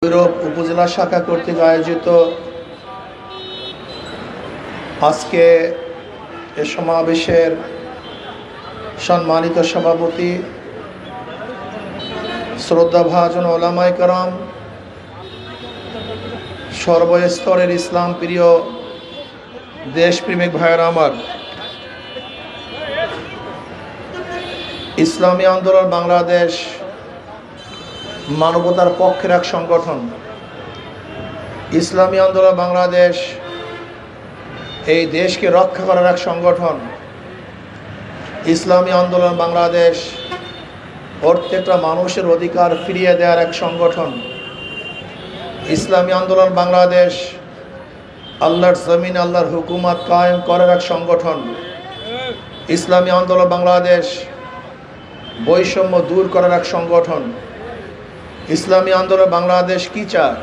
ভৈরব উপজেলা শাখা কর্তৃক আয়োজিত আজকে এ সমাবেশের সম্মানিত সভাপতি শ্রদ্ধাভাজন ওলামায়ে কেরাম, সর্বস্তরের ইসলাম প্রিয় দেশপ্রেমিক ভাইয়েরা আমার, ইসলামী আন্দোলন বাংলাদেশ মানবতার পক্ষের এক সংগঠন। ইসলামী আন্দোলন বাংলাদেশ এই দেশকে রক্ষা করার এক সংগঠন। ইসলামী আন্দোলন বাংলাদেশ প্রত্যেকটা মানুষের অধিকার ফিরিয়ে দেওয়ার এক সংগঠন। ইসলামী আন্দোলন বাংলাদেশ আল্লাহর জমিন, আল্লাহর হুকুমত কায়েম করার এক সংগঠন। ইসলামী আন্দোলন বাংলাদেশ বৈষম্য দূর করার এক সংগঠন। ইসলামী আন্দোলন বাংলাদেশ কি চায়?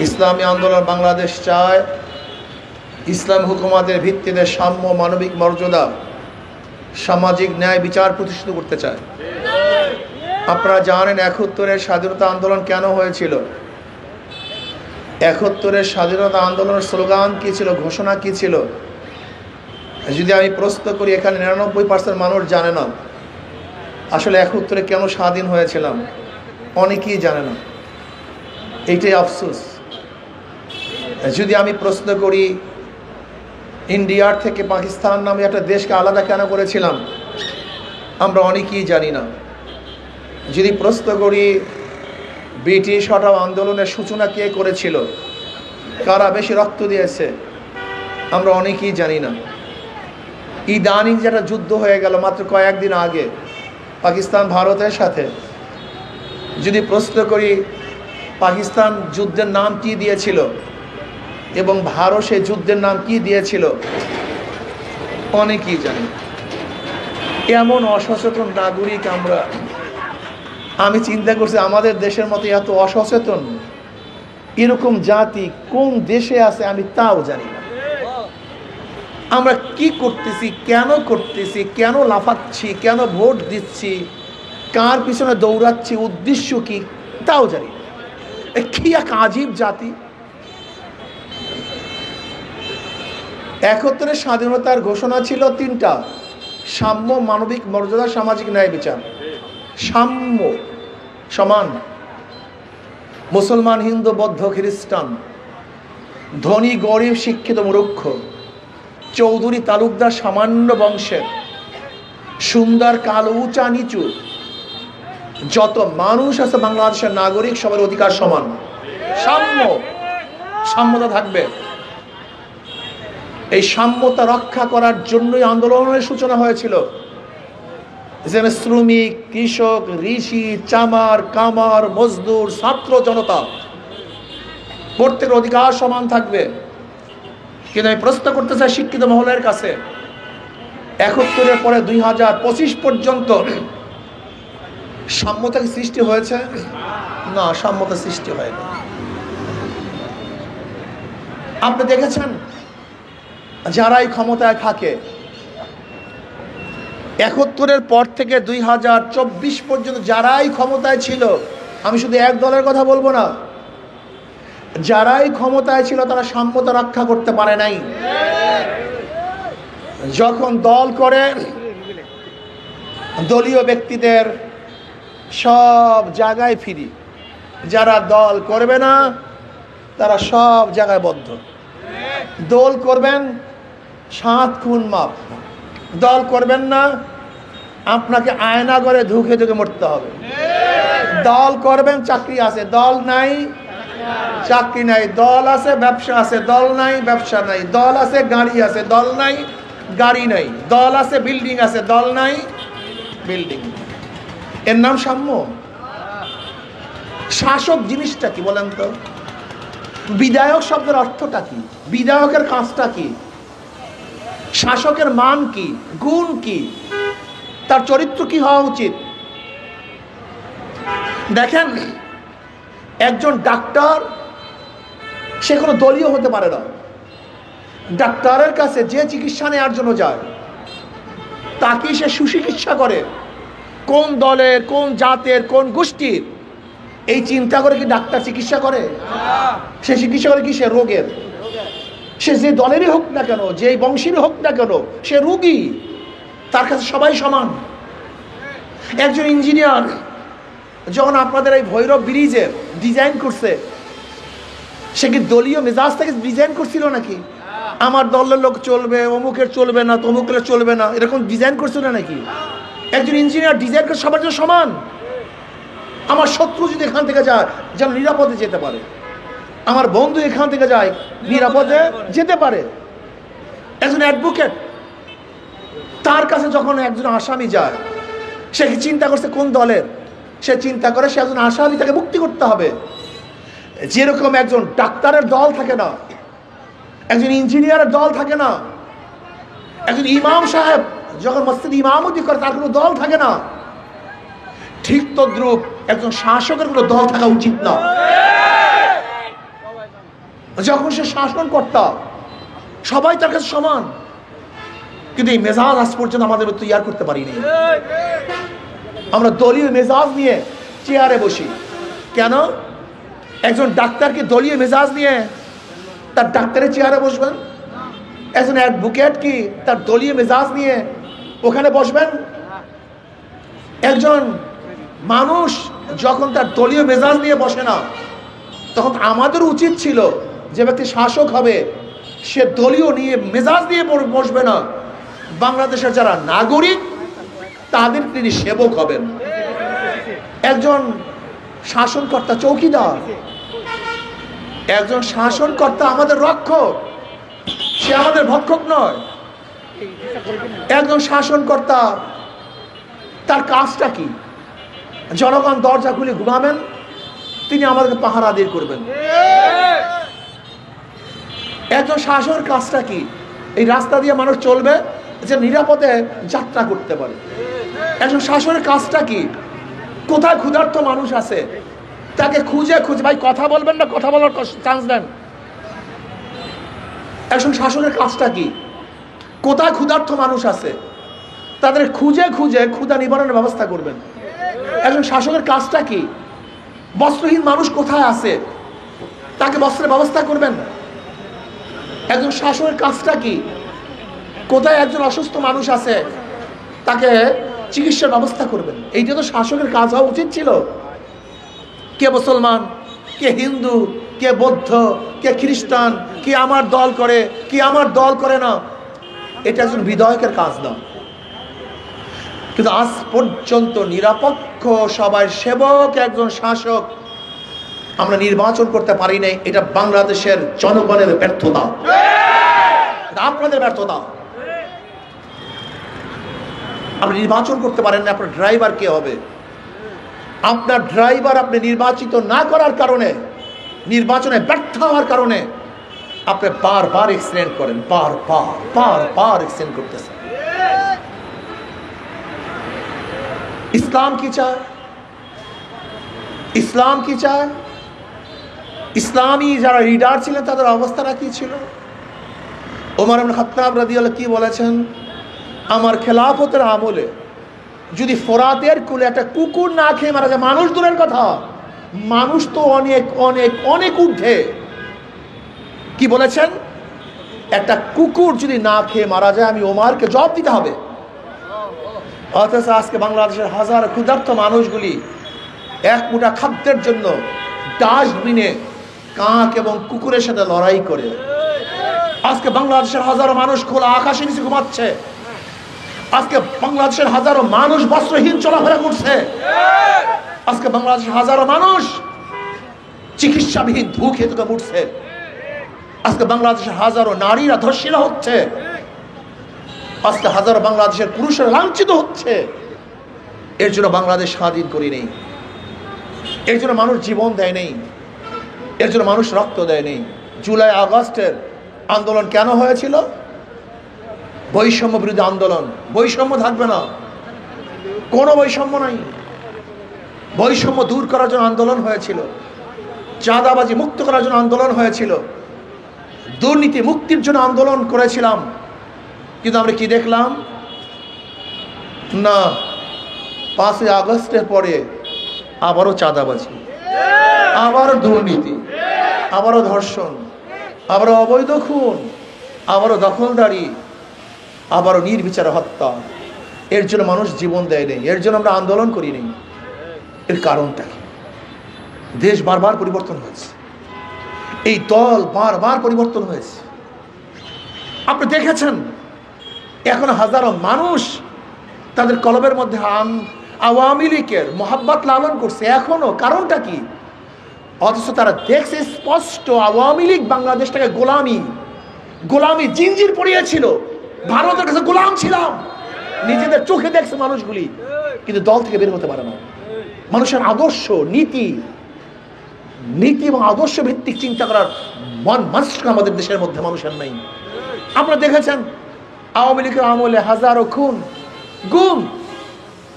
ইসলামী আন্দোলন বাংলাদেশ চায় ইসলাম হুকুমতের ভিত্তিতে সাম্য, মানবিক মর্যাদা, সামাজিক ন্যায় বিচার প্রতিষ্ঠিত করতে চায়। আপনারা জানেন ৭১-এর স্বাধীনতা আন্দোলন কেন হয়েছিল? ৭১-এর স্বাধীনতা আন্দোলনের স্লোগান কি ছিল, ঘোষণা কি ছিল? যদি আমি প্রশ্ন করি, এখানে ৯৯% মানুষ জানে না আসলে ৭১-এ কেন স্বাধীন হয়েছিলাম। অনেকেই জানে না, এইটাই আফসোস। যদি আমি প্রশ্ন করি, ইন্ডিয়ার থেকে পাকিস্তান নামে একটা দেশকে আলাদা কেন করেছিলাম, আমরা অনেকেই জানি না। যদি প্রশ্ন করি, ব্রিটিশ হটাও আন্দোলনের সূচনা কে করেছিল, কারা বেশি রক্ত দিয়েছে, আমরা অনেকেই জানি না। ইদানিং যেটা যুদ্ধ হয়ে গেল মাত্র কয়েকদিন আগে পাকিস্তান ভারতের সাথে, যদি প্রশ্ন করি পাকিস্তান যুদ্ধের নাম কি দিয়েছিল এবং ভারত সেই যুদ্ধের নাম কি দিয়েছিল, অনেকেই জানি। এমন অসচেতন নাগরিক আমরা। আমি চিন্তা করছি, আমাদের দেশের মতো এত অসচেতন এরকম জাতি কোন দেশে আছে আমি তাও জানি না। আমরা কি করতেছি, কেন করতেছি, কেন লাফাচ্ছি, কেন ভোট দিচ্ছি, কার পিছনে দৌড়াচ্ছি, উদ্দেশ্য কি তাও জানি না। কি এক আজীব জাতি। ৭১-এর স্বাধীনতার ঘোষণা ছিল ৩টা: সাম্য, মানবিক মর্যাদা, সামাজিক ন্যায় বিচার। সাম্য, সমান, মুসলমান, হিন্দু, বৌদ্ধ, খ্রিস্টান, ধনী, গরিব, শিক্ষিত, মূর্খ, চৌধুরী, তালুকদার, সামান্য বংশের, সুন্দর, কালো, উঁচা, নিচু, যত মানুষ আছে বাংলাদেশের নাগরিক সবার অধিকার সমান। সাম্য, সাম্যতা থাকবে। এই সাম্যতা রক্ষা করার জন্যই আন্দোলনের সূচনা হয়েছিল। যেন শ্রমিক, কৃষক, ঋষি, চামার, কামার, মজদুর, ছাত্র জনতা প্রত্যেকের অধিকার সমান থাকবে। কিন্তু আমি প্রশ্ন করতে চাই শিক্ষিত মহলের কাছে, ৭১-এর পরে ২০২৫ পর্যন্ত সাম্যতা কি সৃষ্টি হয়েছে? না, সাম্যতা সৃষ্টি হয়নি। আপনি দেখেছেন যারাই ক্ষমতায় থাকে, ৭১-এর পর থেকে ২০২৪ পর্যন্ত যারাই ক্ষমতায় ছিল, আমি শুধু এক দলের কথা বলবো না, যারাই ক্ষমতায় ছিল তারা সাম্যতা রক্ষা করতে পারে নাই। যখন দল করে, দলীয় ব্যক্তিদের সব জায়গায় ফিরি, যারা দল করবে না তারা সব জায়গায় বদ্ধ। দল করবেন ৭ খুন মাপ, দল করবেন না আপনাকে আয়না করে ধুকে ধুকে মরতে হবে। দল করবেন, চাকরি আছে, দল নাই চাকরি নাই, দল আছে ব্যবসা আছে, দল নাই ব্যবসা নাই, দল আছে গাড়ি আছে, দল নাই গাড়ি নাই, দল আছে বিল্ডিং আছে, দল নাই বিল্ডিং। এর নাম সাম্য? শাসক জিনিসটা কি বলেন তো? বিধায়ক শব্দের অর্থটা কি? বিধায়কের কাজটা কি? শাসকের মান কি, গুণ কি, তার চরিত্র কি হওয়া উচিত? দেখেন, একজন ডাক্তার সে কোনো দলীয় হতে পারে না। ডাক্তারের কাছে যে চিকিৎসা নেওয়ার জন্য যায় তাকে সে সুচিকিৎসা করে। কোন দলের, কোন জাতের, কোন গোষ্ঠীর এই চিন্তা করে কি ডাক্তার চিকিৎসা করে? সে চিকিৎসা করে কি? সে রোগের। সে যে দলেরই হোক না কেন, যে বংশেরই হোক না কেন, সে রোগী। তার কাছে সবাই সমান। একজন ইঞ্জিনিয়ার যখন আপনাদের এই ভৈরব ব্রিজের ডিজাইন করছে, সে কি দলীয় মেজাজ থেকে ডিজাইন করছিল নাকি? আমার দলের লোক চলবে, অমুকের চলবে না, তমুকের চলবে না, এরকম ডিজাইন করছিল নাকি? একজন ইঞ্জিনিয়ার ডিজাইন করে সবার জন্য সমান। আমার শত্রু যদি এখান থেকে যায় যেন নিরাপদে যেতে পারে, আমার বন্ধু এখান থেকে যায় নিরাপদে যেতে পারে। একজন অ্যাডভোকেট, তার কাছে যখন একজন আসামি যায়, সে চিন্তা করছে কোন দলের? সে চিন্তা করে সে একজন আসামি, তাকে মুক্তি করতে হবে। যেরকম একজন ডাক্তারের দল থাকে না, একজন ইঞ্জিনিয়ারের দল থাকে না, একজন ইমাম সাহেব যখন মসজিদ ইমামতি করে তার কোনো দল থাকে না, ঠিক তদ্রূপ একজন শাসকের কোনো দল থাকা উচিত না। যখন সে শাসনকর্তা, সবাই তার কাছে সমান। কিন্তু এই মেজাজ আজ পর্যন্ত আমাদের তৈরি করতে পারিনি। আমরা দলীয় মেজাজ নিয়ে চেয়ারে বসি। কেন? একজন ডাক্তার কি দলীয় মেজাজ নিয়ে তার ডাক্তারের চেয়ারে বসবেন? একজন অ্যাডভোকেট কি তার দলীয় মেজাজ নিয়ে ওখানে বসবেন? একজন মানুষ যখন তার দলীয় মেজাজ নিয়ে বসে না, তখন আমাদের উচিত ছিল যে ব্যক্তি শাসক হবে সে দলীয় নিয়ে মেজাজ নিয়ে বসবে না। বাংলাদেশের যারা নাগরিক তাদের তিনি সেবক হবেন। একজন শাসনকর্তা চৌকিদার, একজন শাসনকর্তা আমাদের রক্ষক, সে আমাদের ভক্ষক নয়। একজন শাসনকর্তা তার কাজটা কি? জনগণ দরজা খুলে ঘুমাবেন, তিনি আমাদেরকে পাহারা দিয়ে করবেন। একজন শাসকের কাজটা কি? এই রাস্তা দিয়ে মানুষ চলবে যে নিরাপদে যাত্রা করতে পারে। একজন শাসকের কাজটা কি? কোথায় ক্ষুধার্ত মানুষ আছে তাকে খুঁজে খুঁজে, ভাই কথা বলবেন না, কথা বলার চান্স দেন। একজন শাসকের কাজটা কি? কোথায় ক্ষুধার্ত মানুষ আছে তাদের খুঁজে খুঁজে ক্ষুধা নিবারণের ব্যবস্থা করবেন। একজন শাসকের কাজটা কি? বস্ত্রহীন মানুষ কোথায় আছে তাকে বস্ত্রের ব্যবস্থা করবেন। একজন শাসকের কাজটা কি? কোথায় একজন অসুস্থ মানুষ আছে তাকে চিকিৎসার ব্যবস্থা করবেন। এইটা তো শাসকের কাজ হওয়া উচিত ছিল। কে মুসলমান, কে হিন্দু, কে বৌদ্ধ, কে খ্রিস্টান, কে আমার দল করে, কে আমার দল করে না, এটা একজন বিধায়কের কাজ না। কিন্তু আজ পর্যন্ত নিরপেক্ষ সবাই সেবক একজন শাসক আমরা নির্বাচন করতে পারি নাই। এটা বাংলাদেশের জনগণের ব্যর্থতা, আপনাদের ব্যর্থতা। আপনি নির্বাচন করতে পারেন না, আপনার ড্রাইভার কে হবে? আপনার ড্রাইভার আপনি নির্বাচিত না করার কারণে, নির্বাচনে ব্যর্থ হওয়ার কারণে আপনি বারবার অ্যাক্সিডেন্ট করেন, বারবার অ্যাক্সিডেন্ট করতেছেন। ইসলাম কি চায়? ইসলাম কি চায়? ইসলামী যারা লিডার ছিলেন তাদের অবস্থাটা কি ছিল? ওমর ইবনে খাত্তাব রাদিয়াল্লাহু কি বলেছেন? আমার খেলাফতের আমলে যদি ফোরাতের কুলে একটা কুকুর না খেয়ে মারা যায়, মানুষ দূরের কথা, মানুষ তো অনেক অনেক অনেক ঊর্ধ্বে। কি বলেছেন? একটা কুকুর যদি না খেয়ে মারা যায় আমি ওমরকে জবাব দিতে হবে। অথচ আজকে বাংলাদেশের হাজার ক্ষুধার্ত মানুষগুলি এক মুঠা খাদ্যের জন্য ডাস্টবিনে কাক এবং কুকুরের সাথে লড়াই করে। আজকে বাংলাদেশের হাজারো মানুষ খোলা আকাশের নিচে ঘুমাচ্ছে। আজকে বাংলাদেশের হাজারো মানুষ বস্ত্রহীন চলাফেরা করছে। আজকে বাংলাদেশের হাজারো মানুষ চিকিৎসাবিহীন ধু খেতে উঠছে। আজকে বাংলাদেশের হাজারো নারীরা ধর্ষিতা হচ্ছে। আজকে হাজারো বাংলাদেশের পুরুষরা লাঞ্ছিত হচ্ছে। এর জন্য বাংলাদেশ স্বাধীন করি নেই, এর জন্য মানুষ জীবন দেয় নেই, এর জন্য মানুষ রক্ত দেয় নেই। জুলাই আগস্টের আন্দোলন কেন হয়েছিল? বৈষম্য বিরোধী আন্দোলন। বৈষম্য থাকবে না, কোনো বৈষম্য নাই। বৈষম্য দূর করার জন্য আন্দোলন হয়েছিল, চাঁদাবাজি মুক্ত করার জন্য আন্দোলন হয়েছিল, দুর্নীতি মুক্তির জন্য আন্দোলন করেছিলাম। কিন্তু আমরা কি দেখলাম? না, 5ই আগস্টের পরে আবারও চাঁদাবাজি, আবারও দুর্নীতি, আবারও ধর্ষণ, আবারও অবৈধ খুন, আবারও দখলদারি, আবারও নির্বিচারে হত্যা। এর জন্য মানুষ জীবন দেয় নেই, এর জন্য আমরা আন্দোলন করি নেই। এর কারণটা কি? দেশ বারবার পরিবর্তন হয়েছে, এই দল বারবার পরিবর্তন হয়েছে। আপনি দেখেছেন এখন হাজারো মানুষ তাদের কলবের মধ্যে আওয়ামী লীগের মোহাব্বত লালন করছে এখনো। কারণটা কি? অথচ তারা দেখছে স্পষ্ট আওয়ামী লীগ বাংলাদেশটাকে গোলামি জিঞ্জির পড়িয়েছিল। ভারতের কাছে গোলাম ছিলাম, নিজেদের চোখে দেখছে মানুষগুলি, কিন্তু দল থেকে বের হতে পারে না। মানুষের আদর্শ, নীতি এবং আদর্শ ভিত্তিক চিন্তা করার মানসিকতা আমাদের দেশের মধ্যে মানুষের নাই। আপনারা দেখেছেন আওয়ামী লীগের আমলে হাজারো খুন গুম,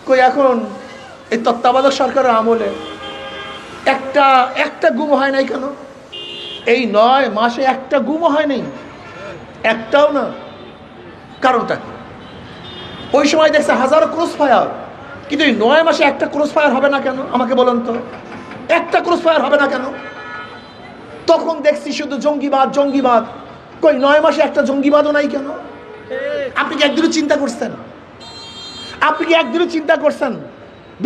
কই এখন এই তত্ত্বাবধায়ক সরকারের আমলে একটা গুম হয় নাই কেন? এই 9 মাসে একটা গুমও হয় নাই, একটাও না। কারণটা কি? ওই সময় দেখছে হাজারো ক্রস ফায়ার, কিন্তু এই 9 মাসে একটা ক্রস ফায়ার হবে না কেন? আমাকে বলেন তো, একটা ক্রস ফায়ার হবে না কেন? তখন দেখছি শুধু জঙ্গিবাদ, কই 9 মাসে একটা জঙ্গিবাদও নাই কেন? আপনি কি একদিনও চিন্তা করছেন?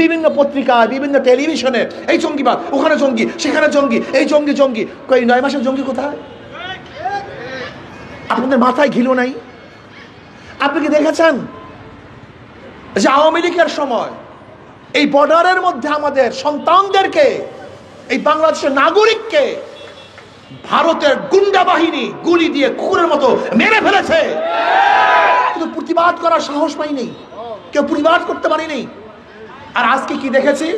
বিভিন্ন পত্রিকায়, বিভিন্ন টেলিভিশনে এই জঙ্গিবাদ, ওখানে জঙ্গি, সেখানে জঙ্গি, এই জঙ্গি, কই 9 মাসের জঙ্গি কোথায়? আপনাদের মাথায় ঘিলো নাই? আপনি কি দেখেছেন যে আওয়ামী লীগের সময় এই বর্ডারের মধ্যে আমাদের সন্তানদেরকে, এই বাংলাদেশের নাগরিককে ভারতের গুন্ডা বাহিনী গুলি দিয়ে কুকুরের মতো মেরে ফেলেছে? কিন্তু প্রতিবাদ করার সাহস পাই নেই, কেউ প্রতিবাদ করতে পারেনি। আর আজকে কি দেখেছি?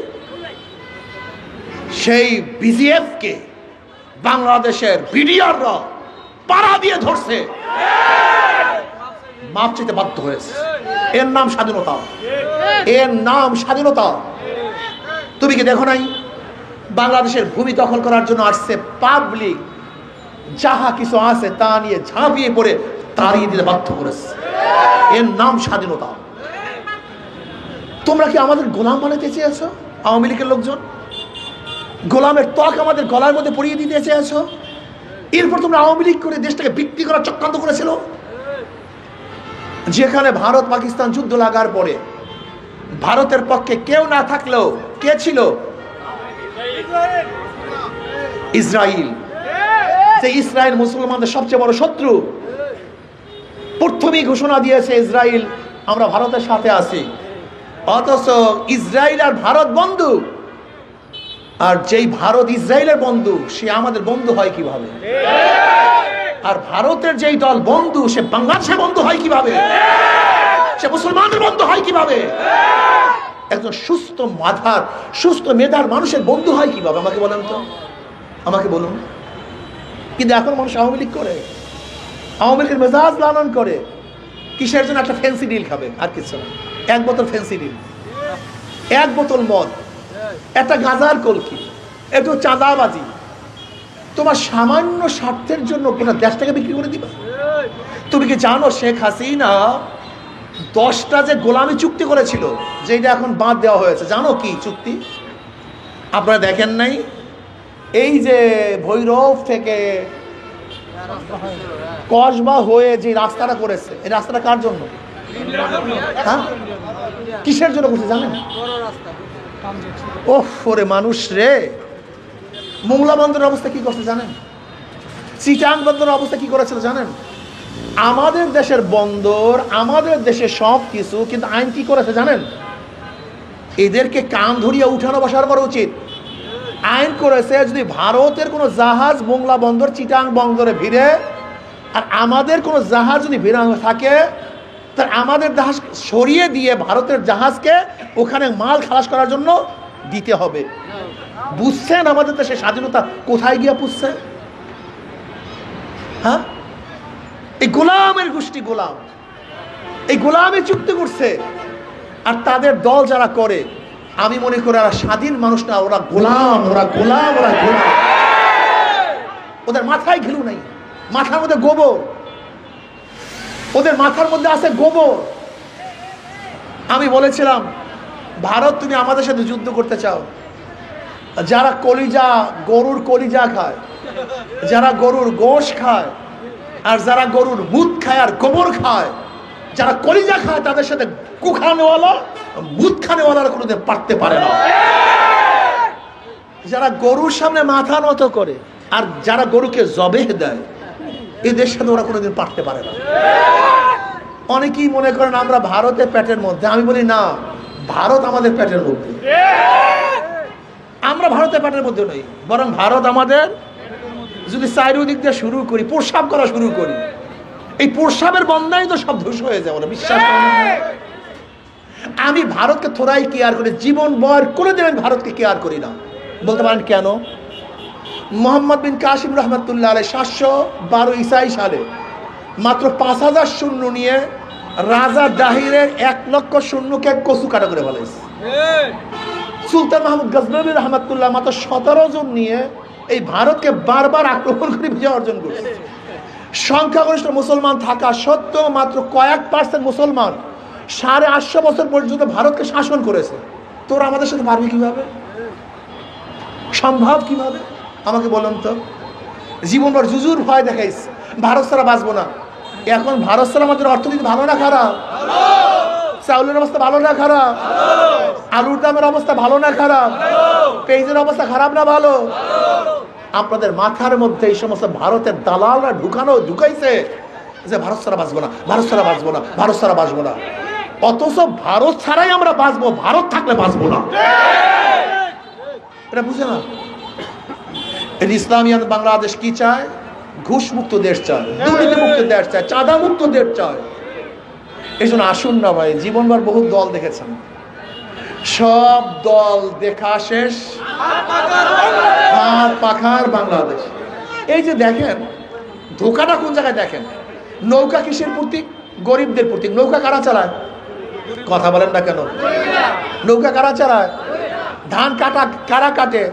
সেই বিজিএফ কে বাংলাদেশের বিডিআররা পাড়া দিয়ে ধরছে, মাপ চাইতে বাধ্য হয়েছে। এর নাম স্বাধীনতা। তুমি কি দেখো নাই বাংলাদেশের ভূমি দখল করার জন্য আসছে পাবলিক, যাহা কিছু আছে তা নিয়ে ঝাঁপিয়ে পড়ে তাড়িয়ে দিতে বাধ্য করেছে। এর নাম স্বাধীনতা। তোমরা কি আমাদের গোলাম বানাতে চেয়েছো? আওয়ামী লীগের লোকজন গোলামের ত্বক আমাদের গলার মধ্যে পরিয়ে দিতে চেয়েছো। এরপর তোমরা আওয়ামী লীগ করে দেশটাকে বিক্রি করার চক্রান্ত করেছিল। যেখানে ভারত পাকিস্তান যুদ্ধ লাগার পরে ভারতের পক্ষে কেউ না থাকলেও কে ছিল? ইসরায়েল। যে ইসরায়েল মুসলমানদের সবচেয়ে বড় শত্রু। প্রথমেই ঘোষণা দিয়েছে ইসরায়েল, আমরা ভারতের সাথে আছি। অথচ ইসরায়েল আর ভারত বন্ধু, আর যেই ভারত ইসরায়েলের বন্ধু সে আমাদের বন্ধু হয় কিভাবে? আর ভারতের যেই দল বন্ধু সে বাংলাদেশের বন্ধু হয় কিভাবে? সে মুসলমানদের বন্ধু হয় কিভাবে? একজন সুস্থ মেধার মানুষের বন্ধু হয় কিভাবে? আমাকে বলেন তো, আমাকে বলুন। কিন্তু এখন মানুষ আওয়ামী লীগ করে, আওয়ামী লীগের মেজাজ লালন করে। কিসের জন্য? একটা ফ্যান্সি ডিল খাবে, আর কিছু না। 1 বোতল ফ্যান্সি ডিল, 1 বোতল মদ, একটা গাঁজার কলকি, একটু চাঁদাবাজি। তোমার সামান্য স্বার্থের জন্য গোটা দেশটাকে বিক্রি করে দিবা? তুমি কি জানো শেখ হাসিনা 10টা যে গোলামি চুক্তি করেছিল, যেটা এখন বাদ দেওয়া হয়েছে? জানো কি চুক্তি? আপনারা দেখেন নাই? এই যে ভৈরব থেকে কসবা হয়ে যে রাস্তাটা করেছে, এই রাস্তাটা কার জন্য? হ্যাঁ, কিসের জন্য করছে জানেন? ওহ ওরে মানুষ রে, মোংলা বন্দরের অবস্থা কি করছে জানেন? চিটাং বন্দরের অবস্থা কি করেছিল জানেন? আমাদের দেশের বন্দর, আমাদের দেশের সব কিছু, কিন্তু আইন কি করেছে জানেন? এদেরকে কান ধরিয়ে উঠানো বসার করা উচিত। আইন করেছে যদি ভারতের কোনো জাহাজ মোংলা বন্দর চিটাং বন্দরে ভিড়ে, আর আমাদের কোনো জাহাজ যদি ভিড়া থাকে, তার আমাদের জাহাজ সরিয়ে দিয়ে ভারতের জাহাজকে ওখানে মাল খালাস করার জন্য দিতে হবে। বুঝছেন আমাদের দেশের স্বাধীনতা কোথায় গিয়ে পুষছে? হ্যাঁ, এই গোলামের গোষ্ঠী গোলাম, এই গোলামে চুক্তি করছে। আর তাদের দল যারা করে, আমি মনে করি ওরা স্বাধীন মানুষ না, ওরা গোলাম। ওদের মাথায় ঘিলু নাই, মাথার মধ্যে গোবর, ওদের মাথার মধ্যে আছে গোবর। আমি বলেছিলাম, ভারত তুমি আমাদের সাথে যুদ্ধ করতে চাও, যারা কলিজা, গরুর কলিজা খায়, যারা গরুর গোশ খায়, আর যারা গরুর মুত খায় আর গোবর খায়, যারা কলিজা খায় তাদের সাথে কুখানেওয়ালা মুত খানেওয়ালার কোনোদিন পারতে পারে না। যারা গরুর সামনে মাথা নত করে আর যারা গরুকে জবেহ দেয়, এদের সাথে ওরা কোনোদিন পারতে পারে না। অনেকেই মনে করেন আমরা ভারতের পেটের মধ্যে, আমি বলি না, ভারত আমাদের পেটের মধ্যে। আমরা ভারতের পেটের মধ্যে নই, বরং ভারত আমাদের, যদি চারিদিক দিয়ে শুরু করি, প্রস্রাব করা শুরু করি, এই প্রস্রাবের বন্যায় তো সব ধ্বংস হয়ে যায়। ওরা বিশ্বাস করেন? আমি ভারতকে থোড়াই কেয়ার করি, জীবন বর কোনোদিন আমি ভারতকে কেয়ার করি না। বলতে পারেন কেন? মোহাম্মদ বিন কাসিম রহমতুল্লাহ আলাইহি 712 ঈসাই সালে মাত্র 5000 সৈন্য নিয়ে রাজা দাহিরের 1 লক্ষ সৈন্যকে কচু কাটা করে ফেলেছে। সুলতান মাহমুদ গজনবী রহমতুল্লাহ মাত্র 17 জন নিয়ে এই ভারতকে বারবার আক্রমণ করে বিজয় অর্জন করেছে। সংখ্যাগরিষ্ঠ মুসলমান থাকা সত্ত্বেও মাত্র কয়েক % মুসলমান 850 বছর পর্যন্ত ভারতকে শাসন করেছে। তোরা আমাদের সাথে পারবি কিভাবে? সম্ভব কিভাবে আমাকে বলুন তো? জীবনভর জুজুর ভয় দেখাইস, ভারত ছাড়া বাঁচবো না। এখন ভারত ছাড়া আমাদের অর্থনীতি ভালো না খারাপ? চাউলের অবস্থা ভালো না খারাপ? আলুর দামের অবস্থা ভালো না খারাপ? পেঁয়াজের অবস্থা খারাপ না ভালো? আপনাদের মাথার মধ্যে এই সমস্ত ভারতের দালালরা ঢুকাইছে যে ভারত ছাড়া বাঁচবো না, ভারত ছাড়া বাঁচবো না, ভারত ছাড়া বাঁচবো না। অথচ ভারত ছাড়াই আমরা বাঁচবো, ভারত থাকলে বাঁচবো না। এটা বুঝে না? ইসলামী বাংলাদেশ কি চায়? ঘুষ মুক্ত দেশ চায়, দুর্নীতি মুক্ত দেশ চায়, চাঁদা মুক্ত দেশ চায়। এই জন্য আসুন না ভাই, জীবনভর বহু দল দেখেছেন, সব দল দেখা শেষ, হাত পাখার বাংলাদেশ। এই যে দেখেন ধোকাটা কোন জায়গায় দেখেন। নৌকা কিসের প্রতীক? গরিবদের প্রতীক। নৌকা কারা চালায়? কথা বলেন না কেন? নৌকা কারা চালায়? ধান কাটা কারা কাটে?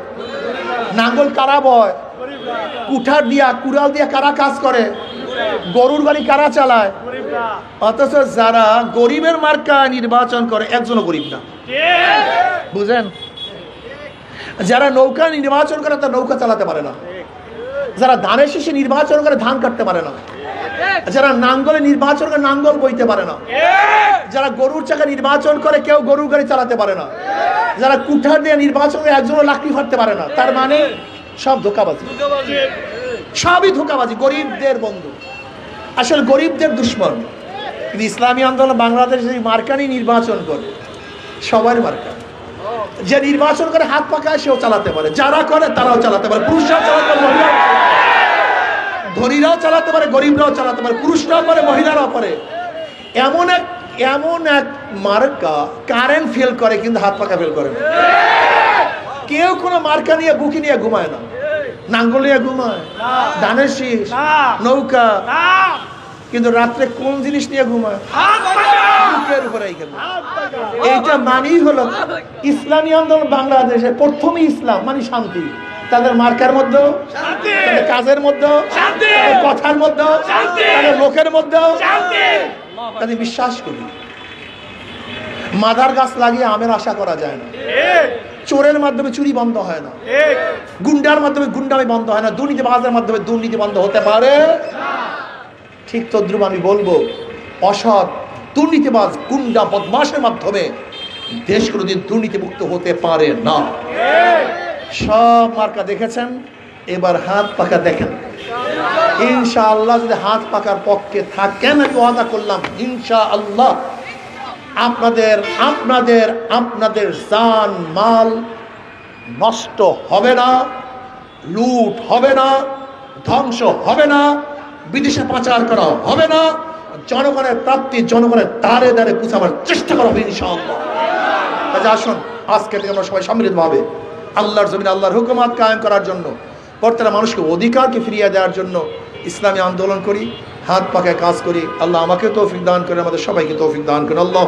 নাঙ্গল কারা বয়? কুঠার দিয়া, কুড়াল দিয়া কারা কাজ করে? গরুর গাড়ি কারা চালায়? অথচ যারা গরিবের মার্কা নির্বাচন করে একজনও গরিব না। বুঝেন? যারা নৌকা নির্বাচন করে তারা নৌকা চালাতে পারে না। যারা ধানের শীষে নির্বাচন করে ধান কাটতে পারে না। যারা নাঙ্গলে নির্বাচন করে নাঙ্গল বইতে পারে না। যারা গরুর চাকা নির্বাচন করে কেউ গরুর গাড়ি চালাতে পারে না। যারা কুঠার দিয়ে নির্বাচন করে একজনও লাকড়ি ফাটতে পারে না। তার মানে সব ধোকাবাজি, সবই ধোকাবাজি, গরিবদের বন্ধু, আসলে গরিবদের দুশ্মন। কিন্তু ইসলামী আন্দোলন বাংলাদেশ মার্কানি নির্বাচন করে, সবার মার্কা। যে নির্বাচন করে হাত পাকায় সেও চালাতে পারে, যারা করে তারাও চালাতে পারে, পুরুষরাও চালাতে পারে, ধনীরাও চালাতে পারে, গরিবরাও চালাতে পারে, পুরুষরাও পারে, মহিলারাও পারে। এমন এক মার্কা কারেন্ট ফেল করে কিন্তু হাত পাকা ফেল করে না। কেউ কোনো মার্কা নিয়ে বুকি নিয়ে ঘুমায় না, নাঙ্গল নিয়ে ঘুমায়, ধানের শীষ, নৌকা, কিন্তু রাত্রে কোন জিনিস নিয়ে ঘুমায়? বুকের উপরে। এইটা মানেই হলো ইসলামী আন্দোলন বাংলাদেশে প্রথমই ইসলাম মানে শান্তি। তাদের মার্কার মধ্যে, তাদের কাজের মধ্যে, তাদের কথার মধ্যে, তাদের লোকের মধ্যে তাদের বিশ্বাস করি। মাদার গাছ লাগিয়ে আমের আশা করা যায় না। চোরের মাধ্যমে চুরি বন্ধ হয় না, গুন্ডার মাধ্যমে গুন্ডামি বন্ধ হয় না, দুর্নীতিবাজের মাধ্যমে দুর্নীতি বন্ধ হতে পারে। ঠিক তদ্রুপ আমি বলবো, অসৎ দুর্নীতিবাজ গুন্ডা বদমাশের মাধ্যমে দেশ কোনোদিন দুর্নীতিমুক্ত হতে পারে না। সব মার্কা দেখেছেন, এবার হাত পাকা দেখেন। ইনশাআল্লাহ যদি হাত পাকার পক্ষে থাকেন, আমি ওয়াদা করলাম ইনশাআল্লাহ আপনাদের জান মাল নষ্ট হবে না, লুট হবে না, ধ্বংস হবে না, বিদেশে পাচার করা হবে না, জনগণের প্রাপ্তি জনগণের দ্বারে দ্বারে পৌঁছাবার চেষ্টা করা হবে ইনশাআল্লাহ। তাই আসুন আজকে থেকে আমরা সবাই সম্মিলিতভাবে আল্লাহর জমিনে আল্লাহর হুকুমাত কায়েম করার জন্য, প্রত্যেকটা মানুষকে অধিকারকে ফিরিয়ে দেওয়ার জন্য ইসলামী আন্দোলন করি, হাত পাকায় কাজ করি। আল্লাহ আমাকে তৌফিক দান করেন, আমাদের সবাইকে তৌফিক দান করেন। আল্লাহ